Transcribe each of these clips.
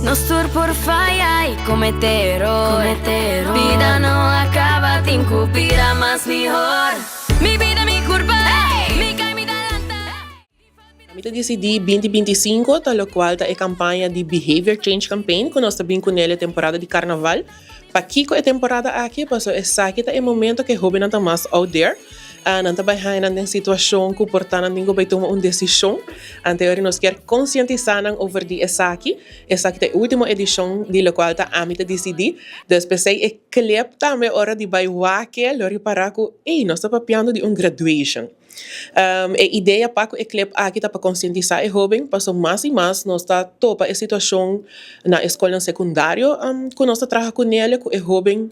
Nostur por falha e cometer error. Vida não acaba, tem que virar mais melhor. Mi vida, mi curva, mi cai, mi talanta. Amita decidi 2025, tal qual é a campanha de Behavior Change Campaign, que nós também com ela temporada de carnaval. Para Kiko é temporada aqui, passou essa aqui é o momento que jovem não está mais out there. Não está bem na situação que portanto ninguém vai tomar uma decisão. Anterior nós quer conscientizar over de essa aqui é a última edição de qual tá Amita decidi. Depois é clip também hora de vai wake, lori para que nós está papiando de graduation. A ideia para o clip aqui tá para conscientizar o jovem, passou mais e mais nós está topa a situação na escola secundária, que nós está trabalhando com ele, com o jovem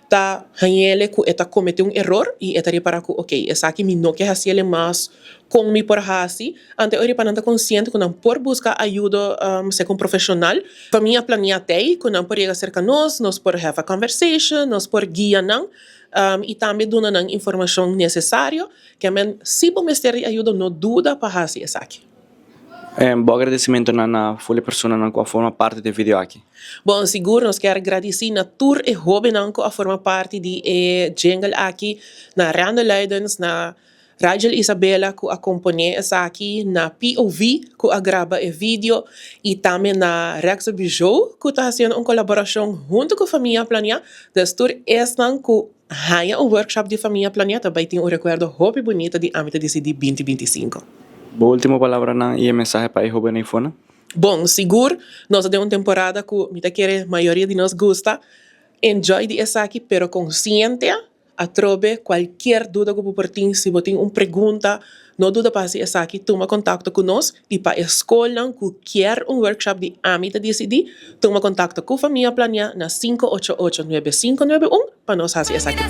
tá hanhele ku eta comete error e eta repara ku ok essa aqui me não quer fazer mais com me por hasi ante ori para não consciente que não por buscar ajuda ser com profissional para minha planeatei que não por ir cerca nós por have a conversation nós por guia não e também dona não informação necessária que men se bom mestre ajuda não dúvida para hasi essa aqui. Bom agradecimento na full persona que forma parte do vídeo aqui. Bom, seguro nós quer agradecer na tour e jovem que forma parte de jingle aqui na Randa Leidens, na Rachel Isabela que acompanha essa aqui, na POV que agrava o vídeo e também na Rex Bijou que está fazendo uma colaboração junto com a família Plania. Das tour esta que há workshop de família Plania também tem recuerdo hobby bonito de Amita Decidi 2025. Boa última palavra e mensagem para o jovem iPhone. Bom, seguro, nós temos uma temporada que a maioria de nós gosta. Enjoy de essa aqui, pero consciente a trobe qualquer dúvida que você tem, se você tem uma pergunta, não duda para essa aqui, toma contato conosco e para a escola que quer workshop de Amita Decidi, toma contato com a família Plania na 588-9591 para nós fazer essa aqui.